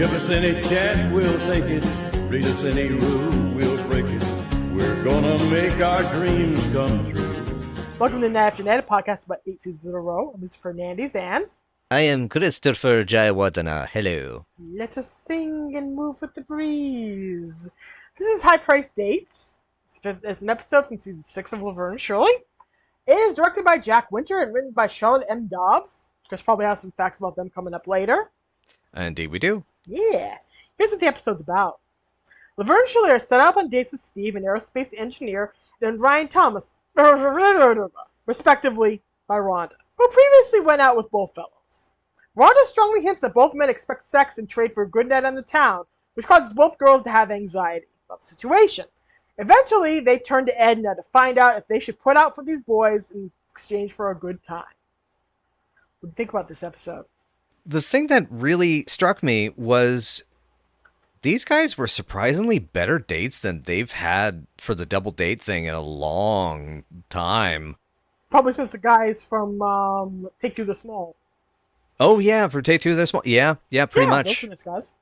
Give us any chance, we'll take it. Read us any rule, we'll break it. We're gonna make our dreams come true. Welcome to the Navtastic podcast about 8 seasons in a row. I'm Mr. Fernandes, and I am Christopher Jayawardena. Hello. let us sing and move with the breeze. This is High Price Dates. It's an episode from season 6 of Laverne Shirley. It is directed by Jack Winter and written by Charlotte M. Dobbs. Chris probably has some facts about them coming up later. Indeed we do. Yeah. Here's what the episode's about. Laverne Shirley are set up on dates with Steve, an aerospace engineer, and Ryan Thomas, respectively, by Rhonda, who previously went out with both fellows. Rhonda strongly hints that both men expect sex and trade for a good night on the town, which causes both girls to have anxiety about the situation. Eventually, they turn to Edna to find out if they should put out for these boys in exchange for a good time. What do you think about this episode? The thing that really struck me was these guys were surprisingly better dates than they've had for the double date thing in a long time. Probably since the guys from Take Two the Small. Oh yeah, for Take Two, they're small. Yeah, pretty much. Those were nice guys.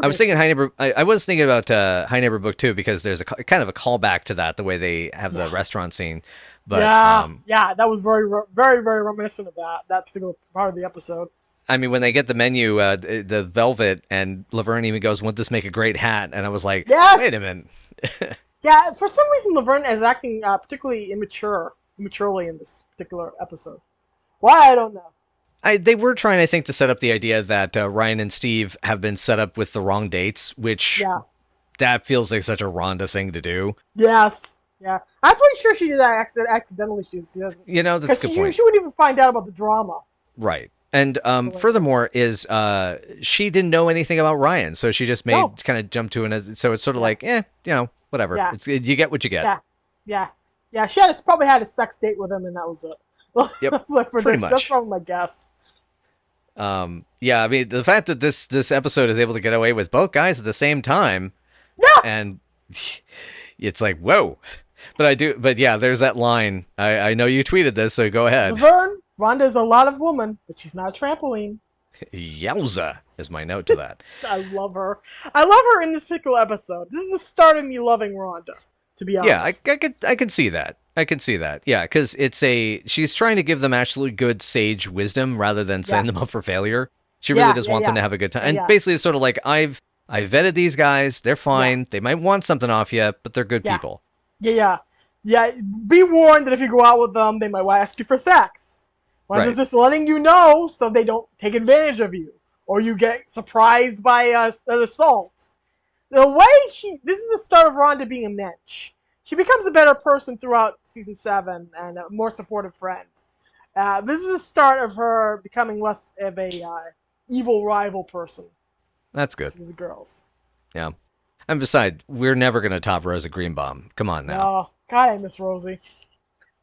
I was thinking High Neighbor. I was thinking about High Neighbor Book 2 because there's a kind of a callback to that, the way they have the restaurant scene. But that was very, very, very reminiscent of that particular part of the episode. I mean, when they get the menu, the velvet, and Laverne even goes, "Won't this make a great hat?" And I was like, "Wait a minute." Yeah, for some reason, Laverne is acting particularly immaturely in this particular episode. Why, I don't know. They were trying, I think, to set up the idea that Ryan and Steve have been set up with the wrong dates, which that feels like such a Rhonda thing to do. Yes, yeah. I'm pretty sure she did that accidentally. She doesn't. You know, that's a good point. She wouldn't even find out about the drama. Right. And furthermore, is she didn't know anything about Ryan, so she just kind of jumped to it. So it's sort of like, whatever. Yeah. You get what you get. Yeah. She probably had a sex date with him, and that was it. Yep, like pretty much. That's probably my guess. I mean, the fact that this episode is able to get away with both guys at the same time, and it's like, whoa. But yeah, there's that line. I know you tweeted this, so go ahead. Laverne, Rhonda is a lot of woman, but she's not a trampoline. Yowza is my note to that. I love her. I love her in this particular episode. This is the start of me loving Rhonda, to be honest. Yeah, I can see that. Yeah, because she's trying to give them actually good sage wisdom rather than setting them up for failure. She really does want them to have a good time. And basically it's sort of like, I've vetted these guys. They're fine. They might want something off you, but they're good people. Yeah. Be warned that if you go out with them, they might ask you for sex. Rhonda's just letting you know so they don't take advantage of you. Or you get surprised by an assault. This is the start of Rhonda being a mensch. She becomes a better person throughout season 7 and a more supportive friend. This is the start of her becoming less of a evil rival person. That's good. To the girls. Yeah. And besides, we're never going to top Rosa Greenbaum. Come on now. Oh, God, I miss Rosie.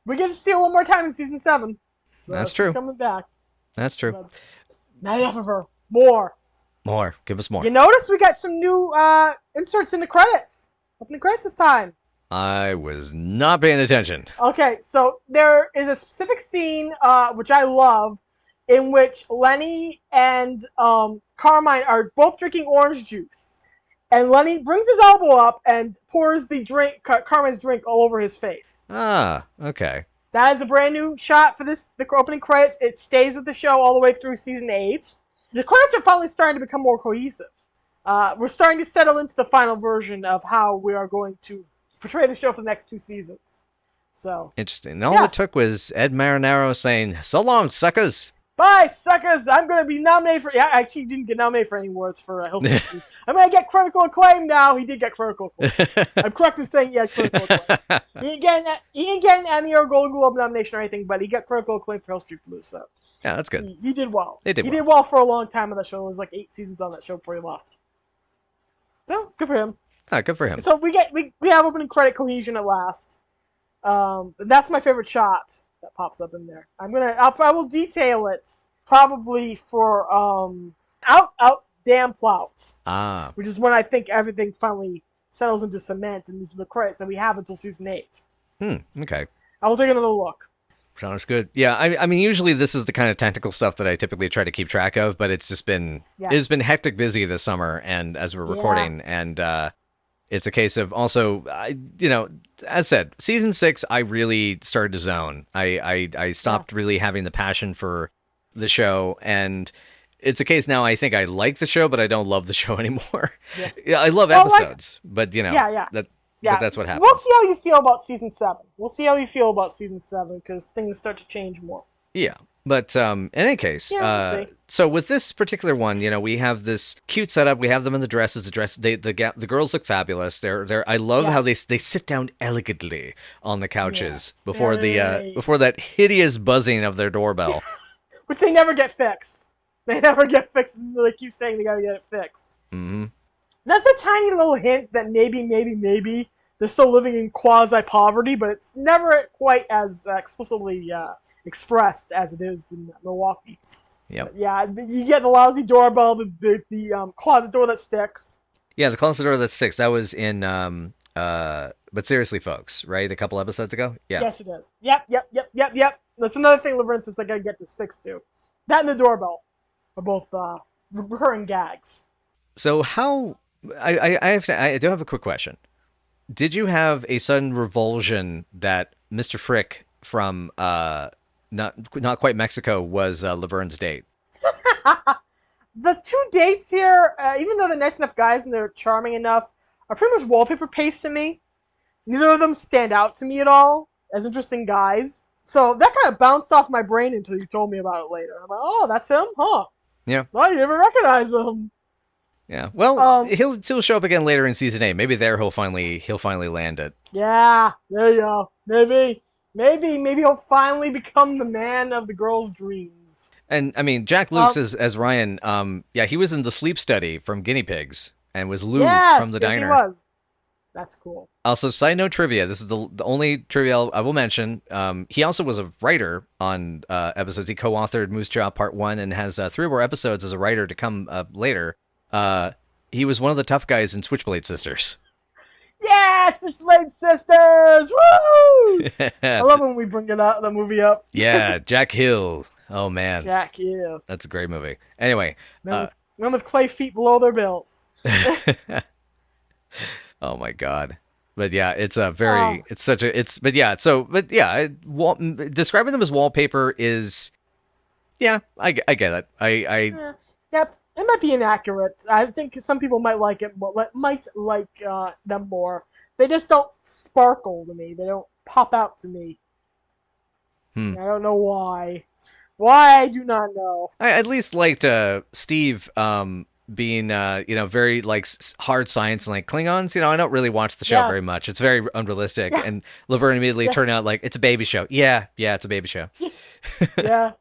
We get to see her one more time in season 7. So that's true. She's coming back. That's true. Not enough of her. More. Give us more. You notice we got some new inserts in the credits. Opening credits this time. I was not paying attention. Okay, so there is a specific scene, which I love, in which Lenny and Carmine are both drinking orange juice. And Lenny brings his elbow up and pours the Carmine's drink all over his face. Ah, okay. That is a brand new shot for the opening credits. It stays with the show all the way through season 8. The credits are finally starting to become more cohesive. We're starting to settle into the final version of how we are going to portray the show for the next 2 seasons. So interesting. And all it took was Ed Marinaro saying, "So long, suckers." Bye, suckers. I'm going to be nominated for... Yeah, actually, he didn't get nominated for any awards for Hilton. I'm going to get critical acclaim now. He did get critical acclaim. I'm correct in saying he had critical acclaim. He didn't get an Emmy or Golden Globe nomination or anything, but he got critical acclaim for Hill Street Blues. So yeah, that's good. He did well. He did well for a long time on that show. It was like 8 seasons on that show before he left. So, good for him. Good for him. So we have opening credit cohesion at last. That's my favorite shot that pops up in there. I will detail it probably for out damn plout. Which is when I think everything finally settles into cement, and these are the credits that we have until season 8. Okay. I will take another look. Sounds good. Yeah, I mean, usually this is the kind of technical stuff that I typically try to keep track of, but it's just been it's been hectic busy this summer, and as we're recording, and it's a case of also, as said, season 6, I really started to zone. I stopped really having the passion for the show, and it's a case now. I think I like the show, but I don't love the show anymore. Yeah, I love episodes, but but that's what happens. We'll see how you feel about season 7. Because things start to change more. Yeah. But in any case, so with this particular one, we have this cute setup. We have them in the dresses. The girls look fabulous. I love how they sit down elegantly on the couches before before that hideous buzzing of their doorbell, which they never get fixed. They never get fixed. They keep saying they gotta get it fixed. Mm-hmm. That's a tiny little hint that maybe they're still living in quasi-poverty, but it's never quite as explicitly expressed as it is in Milwaukee. Yep. Yeah, you get the lousy doorbell, the closet door that sticks. Yeah, the closet door that sticks. That was in But Seriously Folks, right? A couple episodes ago? Yeah. Yes, it is. Yep. That's another thing Laverne says I gotta get this fixed too. That and the doorbell are both recurring gags. So how... I do have a quick question. Did you have a sudden revulsion that Mr. Frick from not quite Mexico was Laverne's date? The two dates here, even though they're nice enough guys and they're charming enough, are pretty much wallpaper paste to me. Neither of them stand out to me at all as interesting guys. So that kind of bounced off my brain until you told me about it later. I'm like, oh, that's him? Huh. Yeah. Well, you never recognize him. Yeah. Well, he'll show up again later in season 8. Maybe there he'll finally land it. Yeah, there you go. Maybe he'll finally become the man of the girl's dreams. And I mean, Jack Lukes as Ryan. He was in The Sleep Study from Guinea Pigs and was Lou from the diner. He was. That's cool. Also, side note trivia. This is the only trivia I will mention. He also was a writer on episodes. He co-authored Moose Jaw Part 1 and has 3 more episodes as a writer to come later. He was one of the tough guys in Switchblade Sisters. Yes, Switchblade Sisters! Woo! I love when we bring the movie up. Yeah, Jack Hill. Oh man, Jack Hill. That's a great movie. Anyway, men with clay feet below their belts. Oh my god. But yeah, it's a very, describing them as wallpaper is, I get it. Yep, it might be inaccurate. I think some people might like it, might like them more. They just don't sparkle to me. They don't pop out to me. I don't know why. Why, I do not know. I at least liked Steve being very like hard science and like Klingons. I don't really watch the show very much. It's very unrealistic. And Laverne immediately turned out like it's a baby show. Yeah, it's a baby show. Yeah.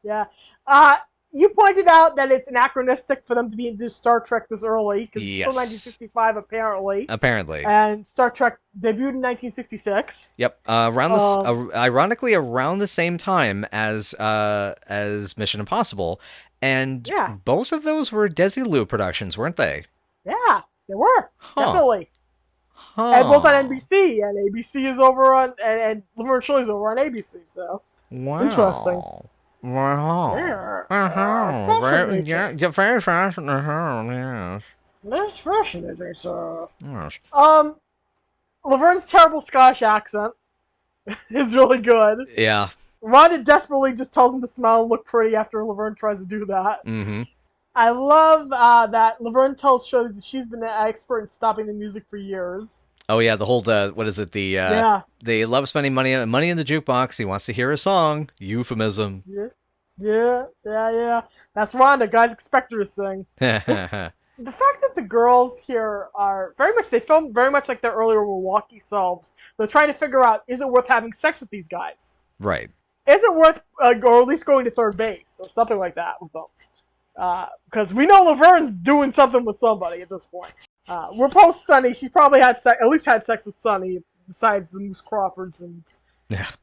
You pointed out that it's anachronistic for them to be into Star Trek this early, because it's still 1965 apparently. And Star Trek debuted in 1966. Yep. Ironically, around the same time as Mission Impossible, and both of those were Desilu productions, weren't they? Yeah, they were definitely. And both on NBC, and ABC is over on, and Laverne Shirley's over on ABC. So interesting. Wow. Yeah. Very fascinating. Yes. That's fascinating, sir. Yes. Laverne's terrible Scottish accent is really good. Yeah. Rhonda desperately just tells him to smile and look pretty after Laverne tries to do that. Mm-hmm. I love that Laverne tells Shirley that she's been an expert in stopping the music for years. Oh yeah, the whole what is it? They love spending money in the jukebox. He wants to hear a song. Euphemism. Yeah. That's Rhonda. Guys expect her to sing. The fact that the girls here are they film very much like their earlier Milwaukee selves. They're trying to figure out, is it worth having sex with these guys? Right. Is it worth, or at least going to third base or something like that with them? Because we know Laverne's doing something with somebody at this point. We're post Sonny. She probably at least had sex with Sonny, besides the Moose Crawfords and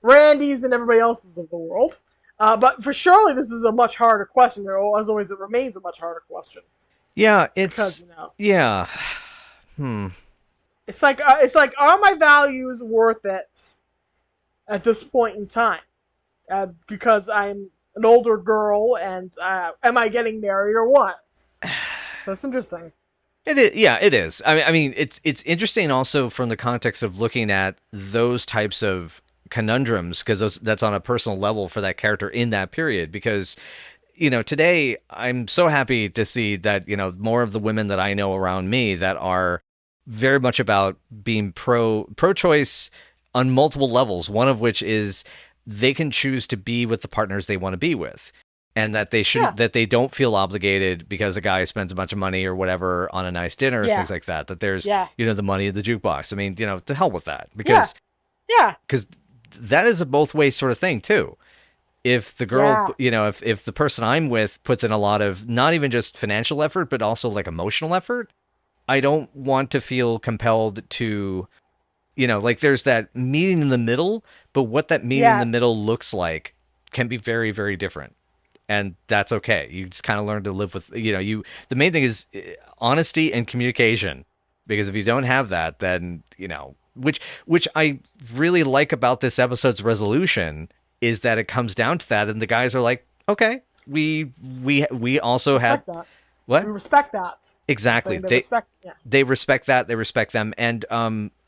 Randys and everybody else's of the world. But for Shirley, this is a much harder question. As always, it remains a much harder question. Yeah, It's like, are my values worth it at this point in time? because I'm an older girl, and am I getting married or what? So it's interesting. It is, yeah, it is. I mean, it's interesting also from the context of looking at those types of conundrums because that's on a personal level for that character in that period. Because today I'm so happy to see that more of the women that I know around me that are very much about being pro-choice on multiple levels. One of which is they can choose to be with the partners they want to be with. And that they shouldn't, that they don't feel obligated because a guy spends a bunch of money or whatever on a nice dinner, things like that. That there's, the money in the jukebox. I mean, to hell with that, because that is a both way sort of thing too. If the girl, if the person I'm with puts in a lot of not even just financial effort, but also like emotional effort, I don't want to feel compelled to, like there's that meeting in the middle, but what that meeting in the middle looks like can be very, very different. And that's okay. You just kind of learn to live with, the main thing is honesty and communication. Because if you don't have that, then, which I really like about this episode's resolution is that it comes down to that. And the guys are like, okay, we also have what? We respect that. Exactly. They respect that. They respect them. And,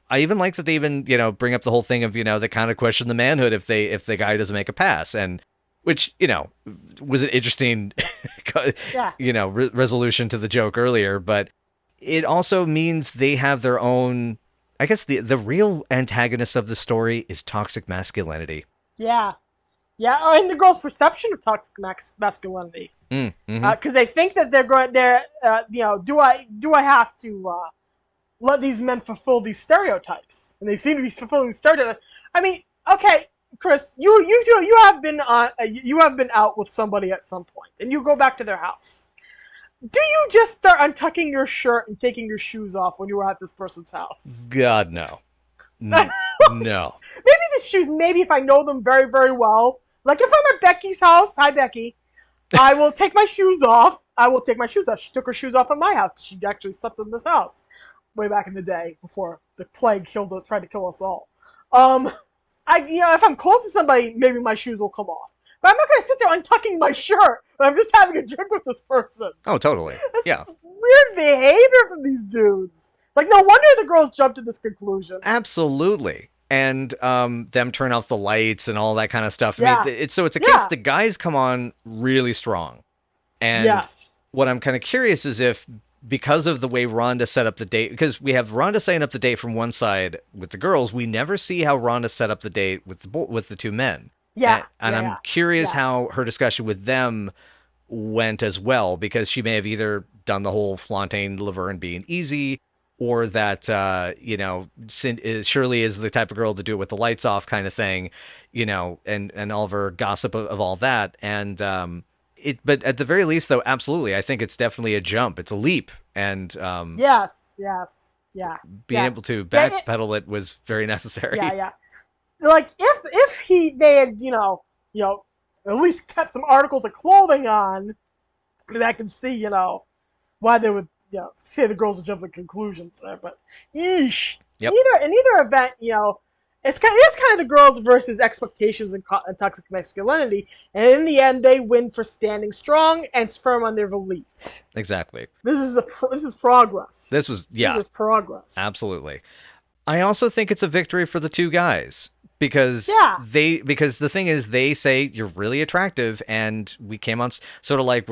I even like that they even, bring up the whole thing of, they kind of question the manhood if the guy doesn't make a pass. And, which, was an interesting, resolution to the joke earlier. But it also means they have their own, I guess the real antagonist of the story is toxic masculinity. Yeah. Yeah, and the girl's perception of toxic masculinity. Because they think that do I have to let these men fulfill these stereotypes? And they seem to be fulfilling stereotypes. I mean, okay, Chris, you have been out with somebody at some point, and you go back to their house. Do you just start untucking your shirt and taking your shoes off when you were at this person's house? God, no. No. Maybe the shoes, maybe if I know them very, very well. Like if I'm at Becky's house, hi Becky, I will take my shoes off. She took her shoes off at my house. She actually slept in this house way back in the day before the plague tried to kill us all. If I'm close to somebody, maybe my shoes will come off. But I'm not going to sit there untucking my shirt when I'm just having a drink with this person. Oh, totally. That's weird behavior from these dudes. Like, no wonder the girls jumped to this conclusion. Absolutely. And them turn off the lights and all that kind of stuff. I mean, it's a case the guys come on really strong. And what I'm kind of curious is if, because of the way Rhonda set up the date, because we have Rhonda setting up the date from one side with the girls, we never see how Rhonda set up the date with the two men. And I'm curious how her discussion with them went as well, because she may have either done the whole flaunting Laverne being easy, or that, Shirley is the type of girl to do it with the lights off kind of thing, and all of her gossip of all that. And, but at the very least, though, absolutely, I think it's definitely a jump. It's a leap. And, being able to backpedal it was very necessary. Like if they had, at least kept some articles of clothing on, then I can see, why they would, say the girls would jump to conclusions there. But yeesh. Yep. In either event, it's kind of the girls versus expectations and toxic masculinity, and in the end, they win for standing strong and firm on their beliefs. Exactly. This is progress. This is progress. Absolutely. I also think it's a victory for the two guys. Because the thing is, they say you're really attractive, and we came on sort of like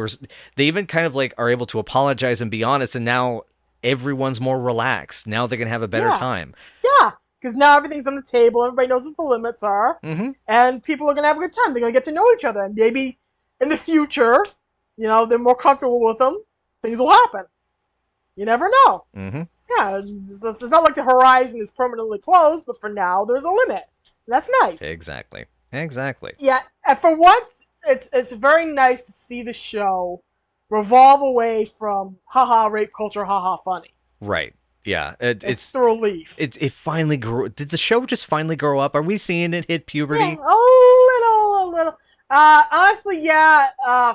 they even kind of like are able to apologize and be honest, and now everyone's more relaxed. Now they can have a better time. Yeah, because now everything's on the table. Everybody knows what the limits are, and people are gonna have a good time. They're gonna get to know each other, and maybe in the future, they're more comfortable with them. Things will happen. You never know. Yeah, it's not like the horizon is permanently closed, but for now, there's a limit. That's nice. Exactly. Yeah, and for once, it's very nice to see the show revolve away from haha rape culture, haha funny. Right. Yeah. It's a relief. It finally grew. Did the show just finally grow up? Are we seeing it hit puberty? Yeah, a little. Honestly, yeah.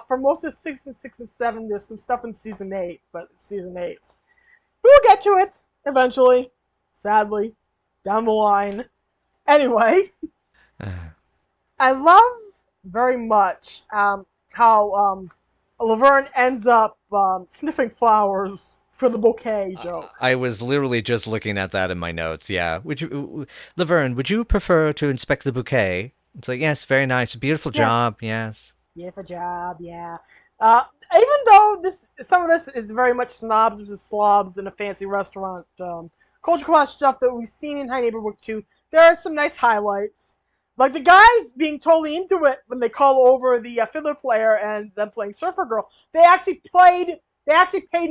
For most of 6 and 7, there's some stuff in season 8, but it's season 8. We'll get to it eventually. Sadly, down the line. Anyway, I love very much how Laverne ends up sniffing flowers for the bouquet joke. I was literally just looking at that in my notes. Yeah. Laverne, would you prefer to inspect the bouquet? It's like, yes, very nice. Beautiful job. Yes. Beautiful job, yeah. Even though some of this is very much snobs versus slobs in a fancy restaurant, culture clash stuff that we've seen in High Neighborhood 2, there are some nice highlights. Like the guys being totally into it when they call over the fiddler player and them playing Surfer Girl. They actually paid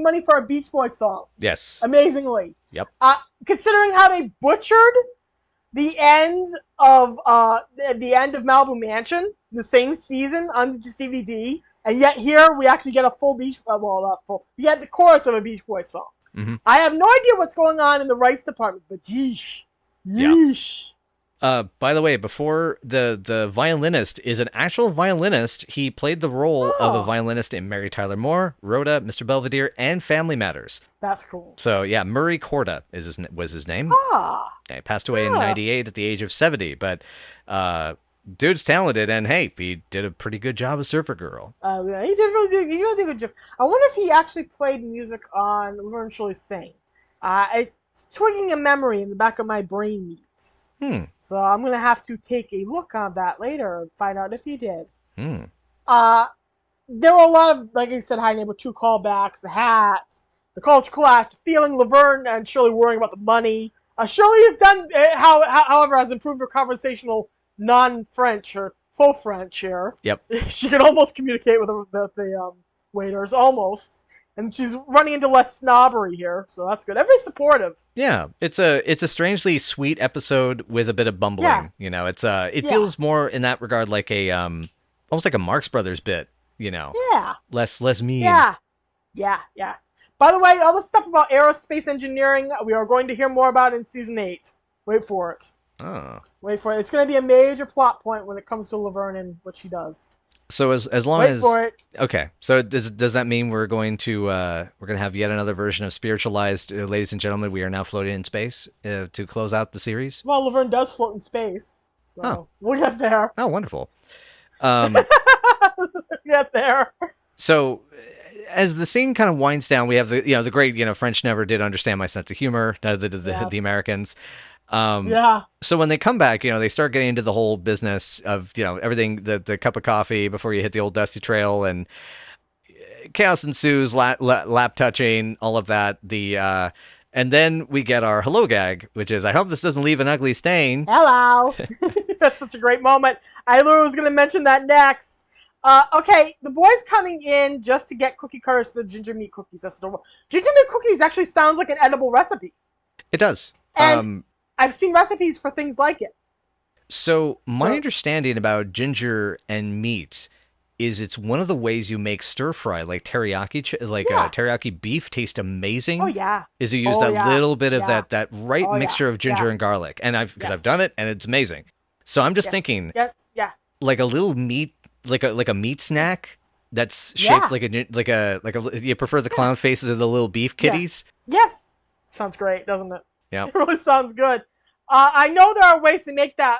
money for a Beach Boys song. Yes. Amazingly. Yep. Considering how they butchered the end of Malibu Mansion, the same season on this DVD, and yet here we actually get a full Beach. Well, not full. We get the chorus of a Beach Boys song. Mm-hmm. I have no idea what's going on in the rights department, but yeesh. By the way, before the violinist is an actual violinist, he played the role of a violinist in Mary Tyler Moore, Rhoda, Mr. Belvedere, and Family Matters. That's cool. So yeah, Murray Korda was his name. He passed away in '98 at the age of 70, but dude's talented, and hey, he did a pretty good job as Surfer Girl. Yeah, he really did a good job. I wonder if he actually played music on Laverne Shirley's Sing. It's twigging a memory in the back of my brain meets. So I'm going to have to take a look on that later and find out if he did. There were a lot of, like I said, High Neighbor 2 callbacks, the hats, the culture clash, feeling Laverne and Shirley worrying about the money. Shirley has done, however, has improved her conversational non-French or faux French here. Yep. She can almost communicate with the waiters, almost. And she's running into less snobbery here, so that's good. Everybody's supportive. Yeah, it's a strangely sweet episode with a bit of bumbling. Yeah. You know, it feels more in that regard like a almost like a Marx Brothers bit. You know. Yeah. Less mean. Yeah. By the way, all the stuff about aerospace engineering, we are going to hear more about in season 8. Wait for it. Oh. Wait for it. It's going to be a major plot point when it comes to Laverne and what she does. So as long Wait as for it. Okay, so does that mean we're going to have yet another version of Spiritualized, ladies and gentlemen? We are now floating in space to close out the series. Well, Laverne does float in space, so we'll get there. Oh, wonderful. Get there. So as the scene kind of winds down, we have the great French never did understand my sense of humor. The Americans. So when they come back, they start getting into the whole business of, everything, the cup of coffee before you hit the old dusty trail, and chaos ensues, lap touching, all of that. And then we get our hello gag, which is, I hope this doesn't leave an ugly stain. Hello. That's such a great moment. I literally was going to mention that next. Okay, the boys coming in just to get cookie cutters for the ginger meat cookies. That's adorable. Ginger meat cookies actually sounds like an edible recipe. It does. And I've seen recipes for things like it. So my understanding about ginger and meat is it's one of the ways you make stir fry, like teriyaki, teriyaki beef taste amazing. Oh yeah. Is you use little bit of that right mixture of ginger and garlic, and I've done it, and it's amazing. So I'm just thinking, like a little meat, like a meat snack that's shaped like a you prefer the clown faces of the little beef kitties? Yes. Sounds great, doesn't it? Yeah, it really sounds good. I know there are ways to make that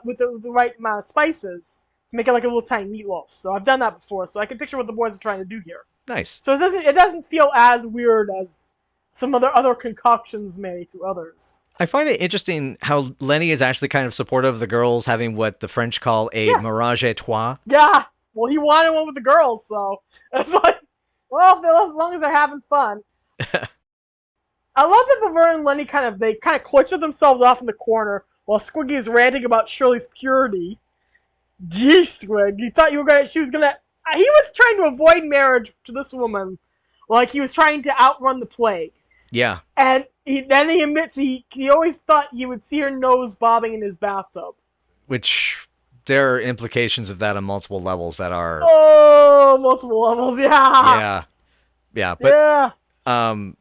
with the right amount of spices to make it like a little tiny meatloaf. So I've done that before, so I can picture what the boys are trying to do here. Nice. So it doesn't feel as weird as some other concoctions may to others. I find it interesting how Lenny is actually kind of supportive of the girls having what the French call a ménage à trois. Yeah. Well, he wanted one with the girls, so it's like, well, as long as they're having fun. I love that Laverne and Lenny kind of clutched themselves off in the corner while Squiggy is ranting about Shirley's purity. Gee, Squig, you thought he was gonna. He was trying to avoid marriage to this woman, like he was trying to outrun the plague. Yeah. And then he admits he always thought he would see her nose bobbing in his bathtub. Which there are implications of that on multiple levels that are. Oh, multiple levels, yeah. Yeah.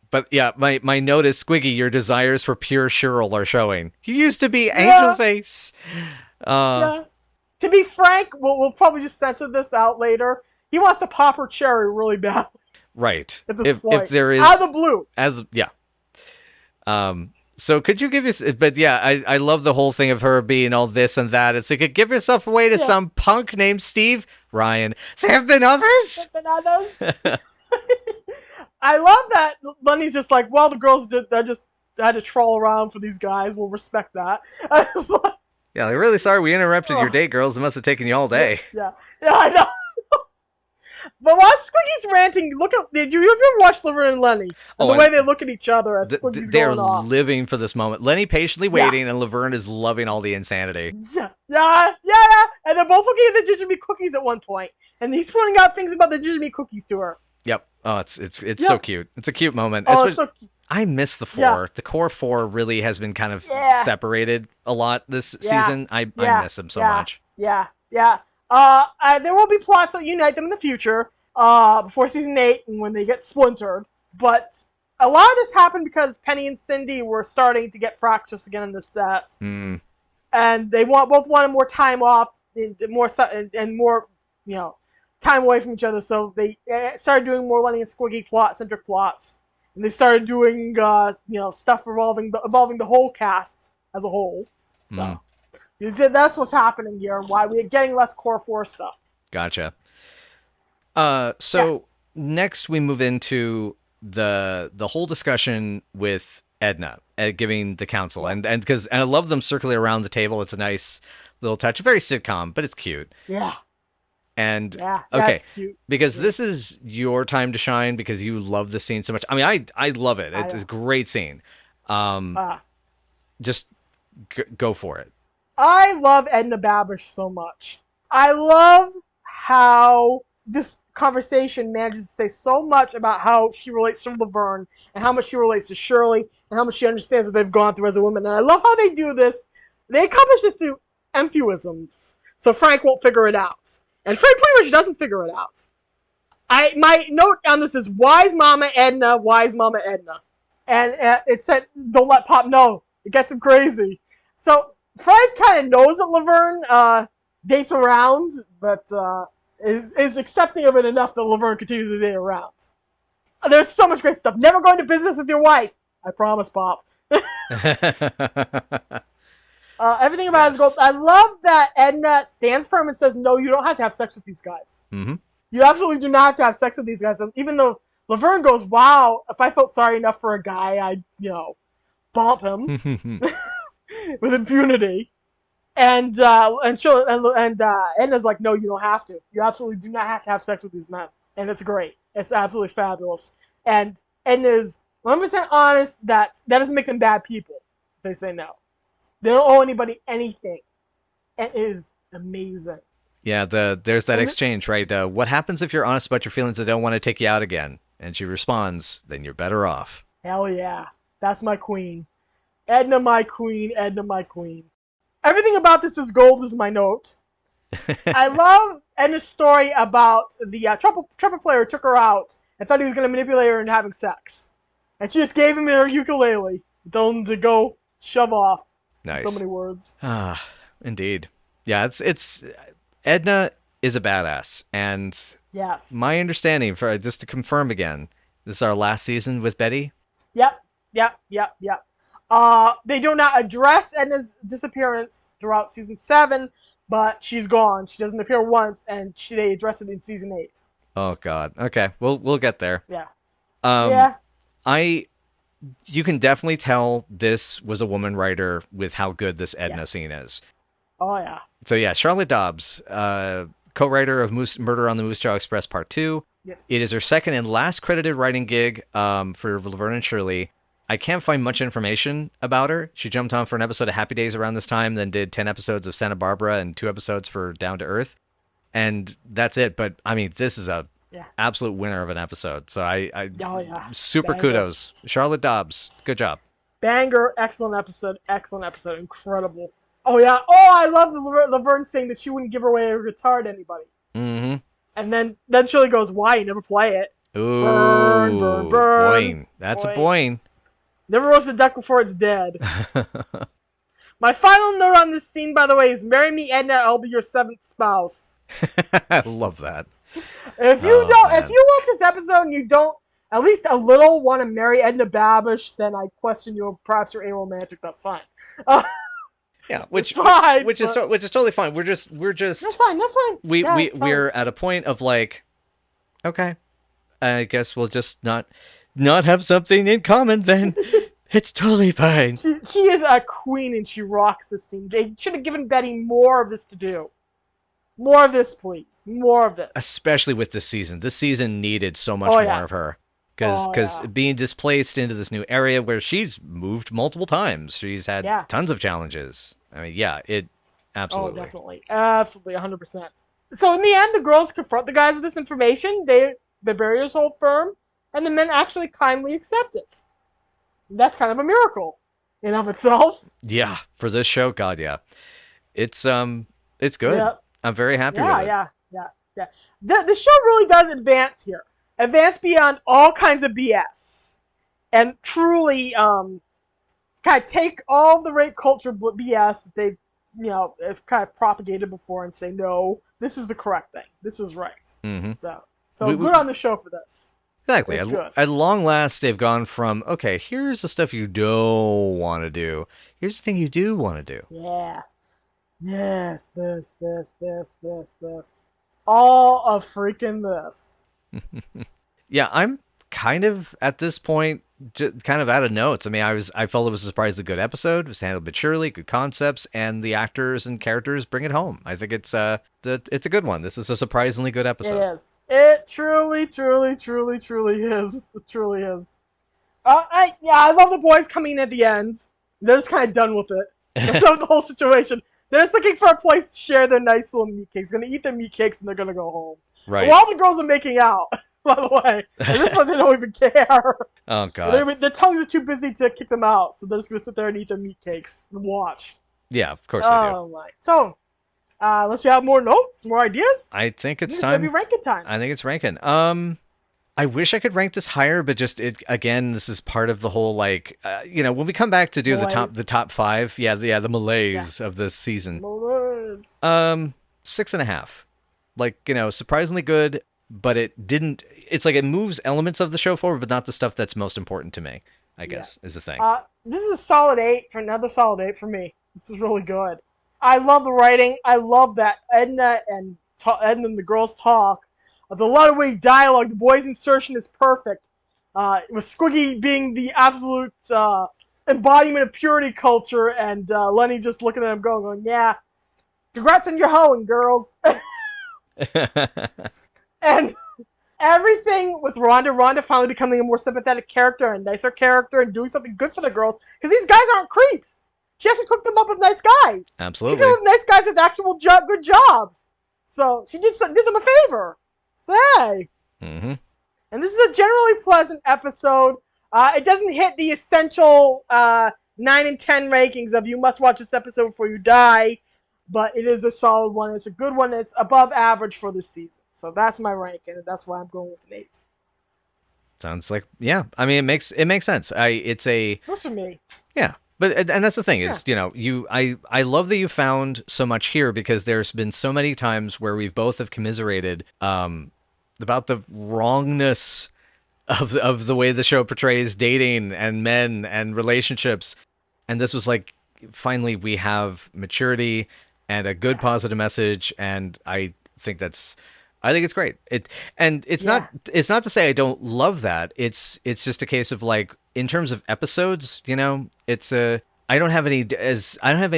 But yeah, my note is, Squiggy, your desires for pure Cheryl are showing. You used to be Angel Face. To be frank, we'll probably just censor this out later. He wants to pop her cherry really bad. Right. At this point. If there is out of the blue. So could you give us? But yeah, I love the whole thing of her being all this and that. It's like, give yourself away to some punk named Steve Ryan. There have been others. There have been others. I love that Lenny's just like, well, the girls just had to troll around for these guys. We'll respect that. Yeah, I'm really sorry we interrupted your date, girls. It must have taken you all day. Yeah, I know. But while Squiggy's ranting, did you ever watch Laverne and Lenny? And the way they look at each other as Squiggy's going off. They're living for this moment. Lenny patiently waiting, and Laverne is loving all the insanity. Yeah. And they're both looking at the gingerbread cookies at one point, and he's pointing out things about the gingerbread cookies to her. Yep. Oh, it's so cute. It's a cute moment. Oh, it's so cute. I miss the four. Yeah. The core four really has been kind of separated a lot this season. I miss them so much. Yeah. There will be plots that unite them in the future, before season 8 and when they get splintered. But a lot of this happened because Penny and Cindy were starting to get fractious again in the sets. Mm. And they both wanted more time off and more, time away from each other. So they started doing more Lenny and Squiggy centric plots. And they started doing, stuff involving the whole cast as a whole. So that's what's happening here. Why we're getting less core 4 stuff. Gotcha. Next we move into the whole discussion with Edna giving the counsel, and I love them circling around the table. It's a nice little touch, very sitcom, but it's cute. Yeah. And okay, because this is your time to shine because you love the scene so much. I mean, I love it. It's a great scene. Just go for it. I love Edna Babish so much. I love how this conversation manages to say so much about how she relates to Laverne and how much she relates to Shirley and how much she understands what they've gone through as a woman. And I love how they do this. They accomplish it through euphemisms, so Frank won't figure it out. And Frank pretty much doesn't figure it out. My note on this is, wise Mama Edna, wise Mama Edna. And it said, don't let Pop know. It gets him crazy. So Frank kind of knows that Laverne dates around, but is accepting of it enough that Laverne continues to date around. There's so much great stuff. Never go into business with your wife. I promise, Pop. Everything about it goes. I love that Edna stands firm and says, no, you don't have to have sex with these guys. Mm-hmm. You absolutely do not have to have sex with these guys. And even though Laverne goes, wow, if I felt sorry enough for a guy, I'd, bump him with impunity. And Edna's like, no, you don't have to. You absolutely do not have to have sex with these men. And it's great. It's absolutely fabulous. And Edna's 100% honest that doesn't make them bad people if they say no. They don't owe anybody anything. It is amazing. Yeah, there's that exchange, right? What happens if you're honest about your feelings and don't want to take you out again? And she responds, then you're better off. Hell yeah. That's my queen. Edna, my queen. Edna, my queen. Everything about this is gold is my note. I love Edna's story about the trumpet player who took her out and thought he was going to manipulate her into having sex. And she just gave him her ukulele. Told him to go shove off. Nice. So many words. Ah, indeed. Yeah, it's Edna is a badass, and yes. My understanding, for just to confirm again, this is our last season with Betty. Yep. They do not address Edna's disappearance throughout season 7, but she's gone. She doesn't appear once, and they address it in season 8. Oh God. Okay, we'll get there. Yeah. You can definitely tell this was a woman writer with how good this Edna scene is. Oh, yeah. So, yeah, Charlotte Dobbs, co-writer of Murder on the Moose Jaw Express Part 2. Yes. It is her second and last credited writing gig for Laverne and Shirley. I can't find much information about her. She jumped on for an episode of Happy Days around this time, then did 10 episodes of Santa Barbara and 2 episodes for Down to Earth. And that's it. But, I mean, this is a absolute winner of an episode. So super Banger. Kudos. Charlotte Dobbs, good job. Banger, excellent episode, incredible. Oh yeah, I love Laverne saying that she wouldn't give away her guitar to anybody. Mm-hmm. And then Shirley goes, why? You never play it. Ooh, burn. Boing. That's a boing. Never roast a duck before it's dead. My final note on this scene, by the way, is marry me, Edna, I'll be your 7th spouse. I love that. If you watch this episode and you don't at least a little want to marry Edna Babish, then I question you. Perhaps you're aromantic. That's fine. Yeah, which fine, which is totally fine. We're just that's fine. That's fine. We're at a point of like, okay, I guess we'll just not have something in common then. It's totally fine. She is a queen and she rocks the scene. They should have given Betty more of this to do. More of this, please. More of this. Especially with this season. This season needed so much more of her. Because being displaced into this new area where she's moved multiple times. She's had tons of challenges. I mean, it absolutely. Oh, definitely. Absolutely, 100%. So in the end, the girls confront the guys with this information. The barriers hold firm, and the men actually kindly accept it. That's kind of a miracle in of itself. Yeah, for this show, God, yeah. It's good. Yeah. I'm very happy with it. Yeah. The show really does advance here. Advance beyond all kinds of BS. And truly kind of take all the rape culture BS that they've, have kind of propagated before and say, no, this is the correct thing. This is right. Mm-hmm. So good on the show for this. Exactly. At long last, they've gone from, okay, here's the stuff you don't want to do. Here's the thing you do want to do. Yeah. Yes, this. All of freaking this. Yeah, I'm kind of, at this point, just kind of out of notes. I mean, I felt it was a surprisingly good episode. It was handled maturely, good concepts, and the actors and characters bring it home. I think it's a good one. This is a surprisingly good episode. It is. It truly is. It truly is. I love the boys coming in at the end. They're just kind of done with it. That's the whole situation. They're just looking for a place to share their nice little meat cakes. They're going to eat their meat cakes and they're going to go home. Right. While the girls are making out, by the way. And this one, they don't even care. Oh, God. Their tongues are too busy to kick them out, so they're just going to sit there and eat their meat cakes and watch. Yeah, of course they do. Oh, my. So, unless you have more notes, more ideas? I think it's time. Maybe ranking time. I think it's ranking. I wish I could rank this higher, but just again, this is part of the whole when we come back to do the top five, the malaise of this season. Malaise. 6.5. Surprisingly good, but it didn't. It's like it moves elements of the show forward, but not the stuff that's most important to me. I guess is the thing. This is a solid 8 for another solid 8 for me. This is really good. I love the writing. I love that Edna and the girls talk. The lot of weight dialogue, the boys' insertion is perfect. With Squiggy being the absolute embodiment of purity culture, and Lenny just looking at him going, yeah, congrats on your hoeing, girls. And everything with Rhonda finally becoming a more sympathetic character and nicer character and doing something good for the girls, because these guys aren't creeps. She actually cooked them up with nice guys. Absolutely. She cooked them with nice guys with actual good jobs. So she did them a favor. Say. Mm-hmm. And this is a generally pleasant episode. It doesn't hit the essential 9 and 10 rankings of you must watch this episode before you die, but it is a solid one. It's a good one. It's above average for this season. So that's my ranking, and that's why I'm going with an 8. Sounds like, yeah. I mean, it makes sense. Works for me. Yeah. But and that's the thing is, I love that you found so much here, because there's been so many times where we've both have commiserated about the wrongness of the way the show portrays dating and men and relationships, and this was like, finally we have maturity and a good positive message, and I think it's great. It's not to say I don't love that. It's just a case of like, in terms of episodes, I don't have any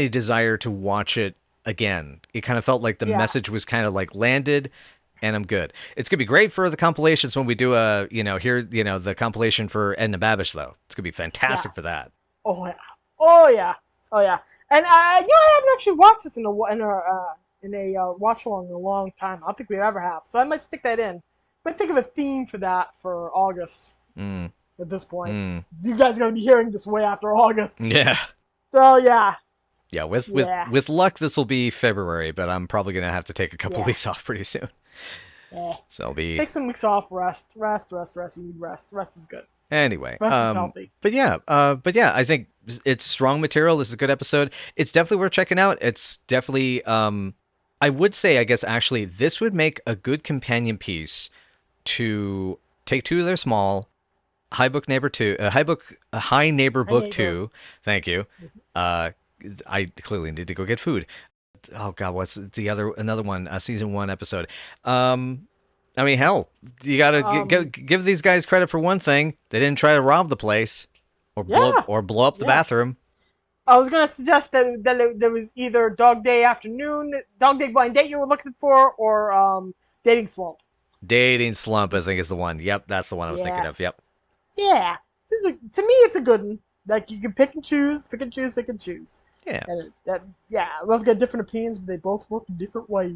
desire to watch it again. It kind of felt like the message was kind of like landed, and I'm good. It's gonna be great for the compilations when we do the compilation for Edna Babish, though. It's gonna be fantastic for that. Oh yeah. And I haven't actually watched this in a watch along in a long time. I don't think we ever have. So I might stick that in. I might think of a theme for that for August. At this point, you guys are gonna be hearing this way after August. Yeah. So yeah. Yeah. With luck, this will be February, but I'm probably gonna have to take a couple weeks off pretty soon. Yeah. So I'll be take some weeks off. Rest. You need rest. Rest is good. Anyway, rest is healthy. But yeah, I think it's strong material. This is a good episode. It's definitely worth checking out. It's definitely, I would say, I guess actually, this would make a good companion piece to Take Two, They're Small, High Neighbor Book Neighbor. 2. Thank you. I clearly need to go get food. Oh God, what's another one? Season 1 episode. I mean, hell, you gotta give these guys credit for one thing. They didn't try to rob the place, or blow up the bathroom. I was gonna suggest that there was either Dog Day Blind Date you were looking for, or Dating Slump. Dating Slump, I think, is the one. Yep, that's the one I was thinking of. Yep. Yeah, to me, it's a good one. Like, you can pick and choose. Yeah. And we've got different opinions, but they both work in different ways.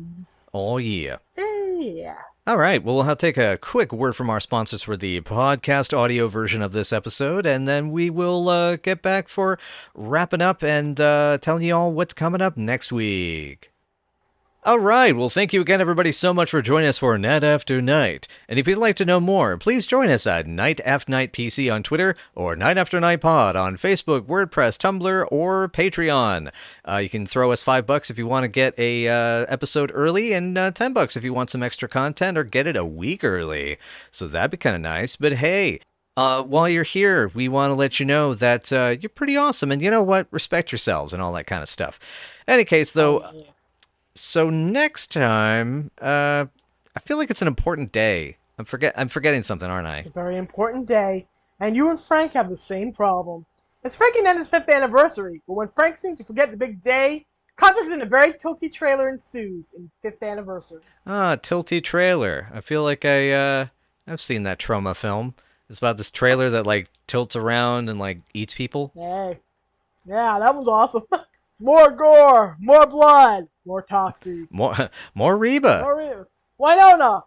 Oh, yeah. Yeah. All right. Well, we'll take a quick word from our sponsors for the podcast audio version of this episode, and then we will get back for wrapping up and telling you all what's coming up next week. All right. Well, thank you again, everybody, so much for joining us for Night After Night. And if you'd like to know more, please join us at Night After Night PC on Twitter or Night After Night Pod on Facebook, WordPress, Tumblr, or Patreon. You can throw us $5 if you want to get a episode early, and $10 if you want some extra content or get it a week early. So that'd be kind of nice. But hey, while you're here, we want to let you know that you're pretty awesome, and you know what? Respect yourselves and all that kind of stuff. Any case, though. So next time, I feel like it's an important day. I'm forgetting something, aren't I? It's a very important day, and you and Frank have the same problem. It's Frank and Edna's 5th anniversary, but when Frank seems to forget the big day, conflict in a very tilty trailer ensues in 5th anniversary. Tilty trailer. I feel like I've seen that trauma film. It's about this trailer that like tilts around and like eats people. Hey, yeah, that one's awesome. More gore, more blood, more toxic. More Reba. Winona.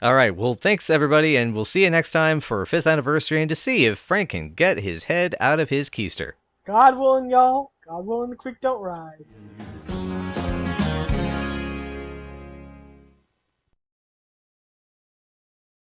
All right. Well, thanks, everybody, and we'll see you next time for 5th anniversary and to see if Frank can get his head out of his keister. God willing, y'all. God willing, the creek don't rise.